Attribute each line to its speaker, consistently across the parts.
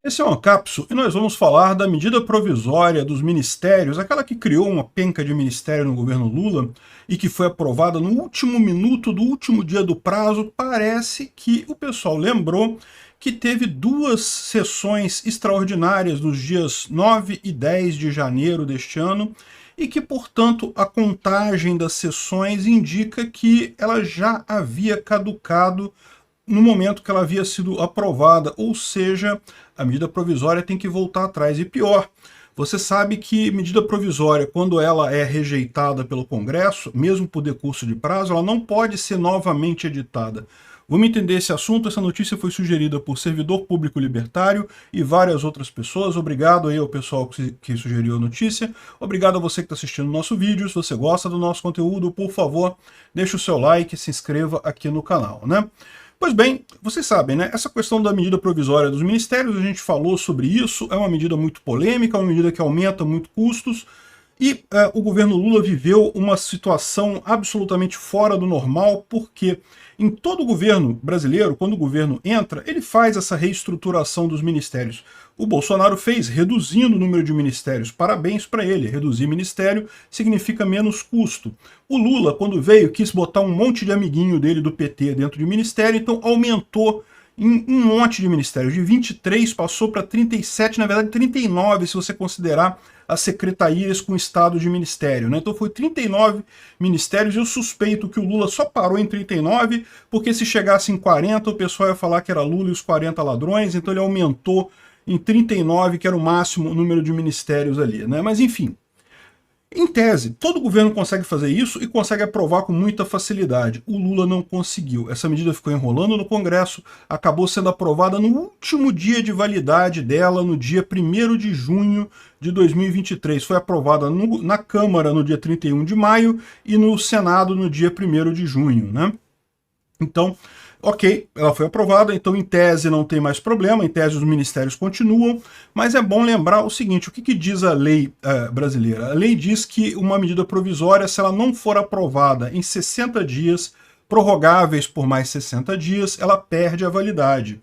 Speaker 1: Esse é o Ancapso e nós vamos falar da medida provisória dos ministérios, aquela que criou uma penca de ministério no governo Lula e que foi aprovada no último minuto do último dia do prazo. Parece que o pessoal lembrou que teve duas sessões extraordinárias nos dias 9 e 10 de janeiro deste ano e que, portanto, a contagem das sessões indica que ela já havia caducado no momento que ela havia sido aprovada, ou seja, a medida provisória tem que voltar atrás. E pior, você sabe que medida provisória, quando ela é rejeitada pelo Congresso, mesmo por decurso de prazo, ela não pode ser novamente editada. Vamos entender esse assunto. Essa notícia foi sugerida por Servidor Público Libertário e várias outras pessoas. Obrigado aí ao pessoal que sugeriu a notícia. Obrigado a você que está assistindo o nosso vídeo. Se você gosta do nosso conteúdo, por favor, deixe o seu like e se inscreva aqui no canal, né? Pois bem, vocês sabem, né? Essa questão da medida provisória dos ministérios, a gente falou sobre isso, é uma medida muito polêmica, uma medida que aumenta muito custos, e o governo Lula viveu uma situação absolutamente fora do normal, porque em todo governo brasileiro, quando o governo entra, ele faz essa reestruturação dos ministérios. O Bolsonaro fez, reduzindo o número de ministérios. Parabéns para ele. Reduzir ministério significa menos custo. O Lula, quando veio, quis botar um monte de amiguinho dele do PT dentro de ministério, então aumentou em um monte de ministérios. De 23 passou para 37, na verdade 39, se você considerar as secretarias com estado de ministério, né? Então foi 39 ministérios. Eu suspeito que o Lula só parou em 39, porque se chegasse em 40, o pessoal ia falar que era Lula e os 40 ladrões, então ele aumentou em 39, que era o máximo número de ministérios ali, né? Mas enfim, em tese, todo governo consegue fazer isso e consegue aprovar com muita facilidade. O Lula não conseguiu. Essa medida ficou enrolando no Congresso, acabou sendo aprovada no último dia de validade dela, no dia 1º de junho de 2023. Foi aprovada na Câmara no dia 31 de maio e no Senado no dia 1º de junho, né? Então, ok, ela foi aprovada, então em tese não tem mais problema, em tese os ministérios continuam, mas é bom lembrar o seguinte, o que diz a lei brasileira? A lei diz que uma medida provisória, se ela não for aprovada em 60 dias, prorrogáveis por mais 60 dias, ela perde a validade.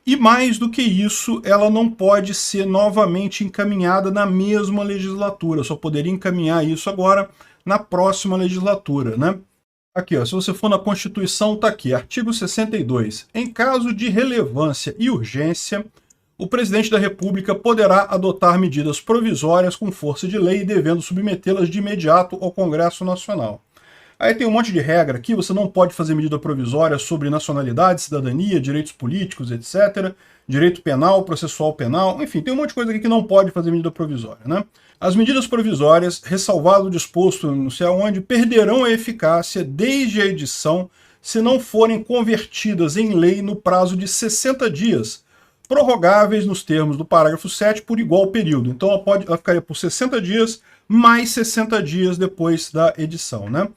Speaker 1: E mais do que isso, ela não pode ser novamente encaminhada na mesma legislatura, só poderia encaminhar isso agora na próxima legislatura, né? Aqui, ó, se você for na Constituição, está aqui, artigo 62. Em caso de relevância e urgência, o presidente da República poderá adotar medidas provisórias com força de lei, devendo submetê-las de imediato ao Congresso Nacional. Aí tem um monte de regra aqui, você não pode fazer medida provisória sobre nacionalidade, cidadania, direitos políticos, etc., direito penal, processual penal, enfim, tem um monte de coisa aqui que não pode fazer medida provisória, né? As medidas provisórias, ressalvado o disposto não sei aonde, perderão a eficácia desde a edição se não forem convertidas em lei no prazo de 60 dias, prorrogáveis nos termos do parágrafo 7 por igual período. Então ela ficaria por 60 dias, mais 60 dias depois da edição, né?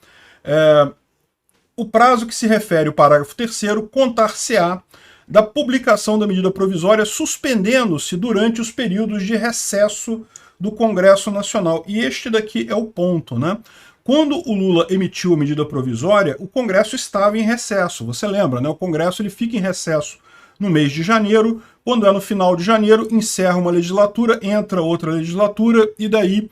Speaker 1: O prazo que se refere ao parágrafo 3º contar-se-á da publicação da medida provisória, suspendendo-se durante os períodos de recesso do Congresso Nacional. E este daqui é o ponto, né? Quando o Lula emitiu a medida provisória, o Congresso estava em recesso. Você lembra, né? O Congresso ele fica em recesso no mês de janeiro. Quando é no final de janeiro, encerra uma legislatura, entra outra legislatura, e daí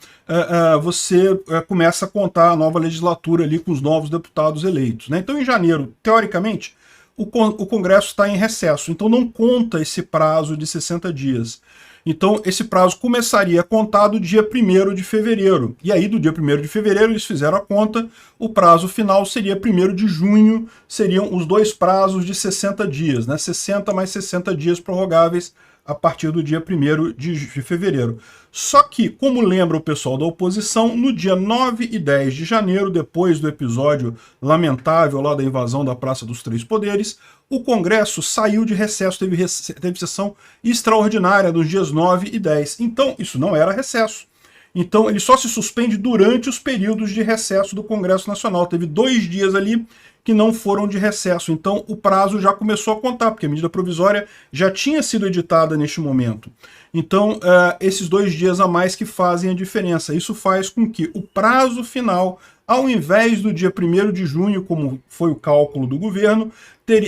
Speaker 1: você começa a contar a nova legislatura ali com os novos deputados eleitos, né? Então, em janeiro, teoricamente, o Congresso está em recesso, então não conta esse prazo de 60 dias. Então, esse prazo começaria a contar do dia 1º de fevereiro. E aí, do dia 1º de fevereiro, eles fizeram a conta, o prazo final seria 1º de junho, seriam os dois prazos de 60 dias, né? 60 mais 60 dias prorrogáveis a partir do dia 1º de fevereiro. Só que, como lembra o pessoal da oposição, no dia 9 e 10 de janeiro, depois do episódio lamentável lá da invasão da Praça dos Três Poderes, o Congresso saiu de recesso, teve sessão extraordinária nos dias 9 e 10. Então, isso não era recesso. Então, ele só se suspende durante os períodos de recesso do Congresso Nacional. Teve 2 dias ali que não foram de recesso. Então, o prazo já começou a contar, porque a medida provisória já tinha sido editada neste momento. Então, esses 2 dias a mais que fazem a diferença. Isso faz com que o prazo final, ao invés do dia 1º de junho, como foi o cálculo do governo,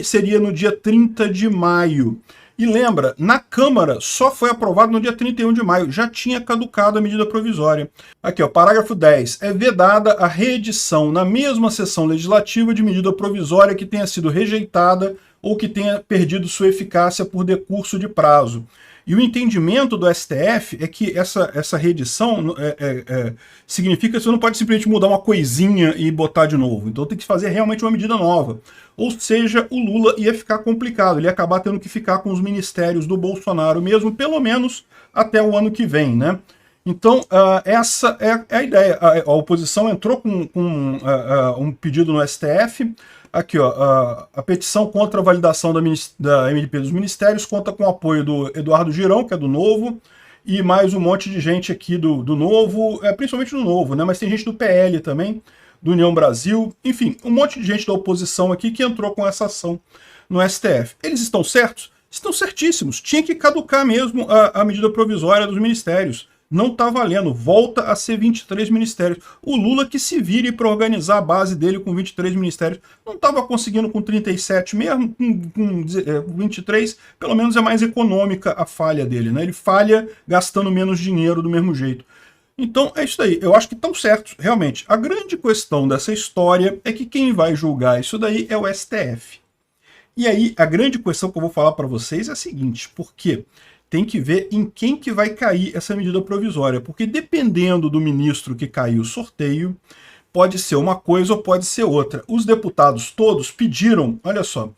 Speaker 1: seria no dia 30 de maio. E lembra, na Câmara só foi aprovado no dia 31 de maio, já tinha caducado a medida provisória. Aqui, ó, parágrafo 10. É vedada a reedição na mesma sessão legislativa de medida provisória que tenha sido rejeitada ou que tenha perdido sua eficácia por decurso de prazo. E o entendimento do STF é que essa reedição significa que você não pode simplesmente mudar uma coisinha e botar de novo. Então tem que fazer realmente uma medida nova. Ou seja, o Lula ia ficar complicado, ele ia acabar tendo que ficar com os ministérios do Bolsonaro mesmo, pelo menos até o ano que vem, né? Então, essa é a ideia. A oposição entrou com um pedido no STF. Aqui, ó, a petição contra a validação da MP dos ministérios conta com o apoio do Eduardo Girão, que é do Novo, e mais um monte de gente aqui do Novo, principalmente do Novo, né? Mas tem gente do PL também, do União Brasil, enfim, um monte de gente da oposição aqui que entrou com essa ação no STF. Eles estão certos? Estão certíssimos. Tinha que caducar mesmo a medida provisória dos ministérios. Não está valendo, volta a ser 23 ministérios. O Lula que se vire para organizar a base dele com 23 ministérios. Não estava conseguindo com 37 mesmo, com 23, pelo menos é mais econômica a falha dele, né? Ele falha gastando menos dinheiro do mesmo jeito. Então é isso daí, eu acho que estão certos, realmente. A grande questão dessa história é que quem vai julgar isso daí é o STF. E aí, a grande questão que eu vou falar para vocês é a seguinte, porque tem que ver em quem que vai cair essa medida provisória, porque dependendo do ministro que cair o sorteio, pode ser uma coisa ou pode ser outra. Os deputados todos pediram, olha só,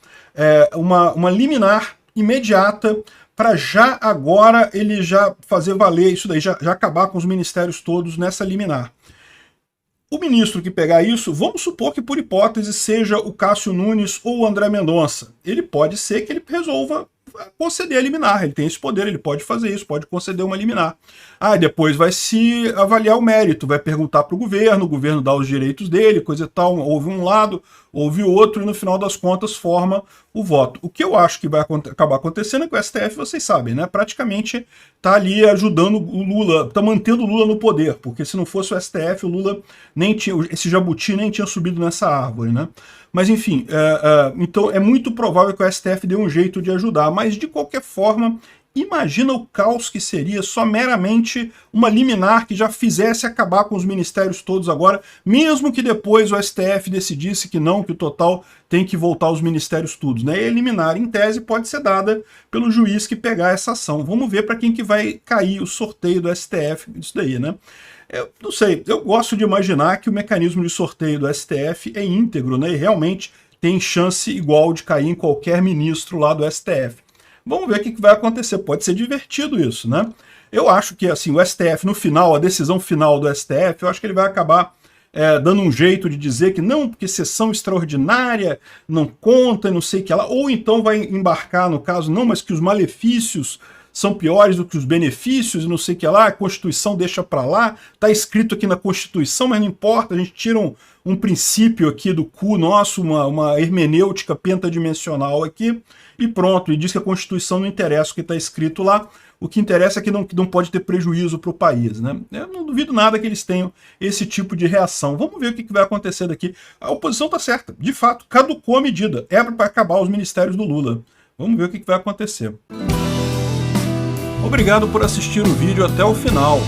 Speaker 1: uma liminar imediata para já agora ele já fazer valer isso daí, já acabar com os ministérios todos nessa liminar. O ministro que pegar isso, vamos supor que por hipótese seja o Cássio Nunes ou o André Mendonça. Ele pode ser que ele resolva conceder a liminar, ele tem esse poder, ele pode fazer isso, pode conceder uma liminar. Depois vai se avaliar o mérito, vai perguntar para o governo dá os direitos dele, coisa e tal, houve um lado, houve o outro, e no final das contas forma o voto. O que eu acho que vai acabar acontecendo é que o STF, vocês sabem, né, praticamente está ali ajudando o Lula, está mantendo o Lula no poder, porque se não fosse o STF, o Lula nem tinha, esse jabuti nem tinha subido nessa árvore, né? Mas enfim, então é muito provável que o STF dê um jeito de ajudar, mas de qualquer forma, imagina o caos que seria só meramente uma liminar que já fizesse acabar com os ministérios todos agora, mesmo que depois o STF decidisse que não, que o total tem que voltar aos ministérios todos, né? E a liminar, em tese, pode ser dada pelo juiz que pegar essa ação. Vamos ver para quem que vai cair o sorteio do STF, isso daí, né? Eu não sei, eu gosto de imaginar que o mecanismo de sorteio do STF é íntegro, né? E realmente tem chance igual de cair em qualquer ministro lá do STF. Vamos ver o que vai acontecer, pode ser divertido isso, né? Eu acho que assim, o STF, no final, a decisão final do STF, eu acho que ele vai acabar dando um jeito de dizer que não, porque sessão extraordinária não conta, não sei o que lá, ou então vai embarcar no caso, não, mas que os malefícios são piores do que os benefícios e não sei o que lá, a Constituição deixa para lá, está escrito aqui na Constituição, mas não importa, a gente tira um princípio aqui do cu nosso, uma hermenêutica pentadimensional aqui, e pronto, e diz que a Constituição não interessa o que está escrito lá, o que interessa é que não pode ter prejuízo para o país, né? Eu não duvido nada que eles tenham esse tipo de reação. Vamos ver o que vai acontecer daqui. A oposição está certa, de fato, caducou a medida, é para acabar os ministérios do Lula. Vamos ver o que vai acontecer. Obrigado por assistir o vídeo até o final.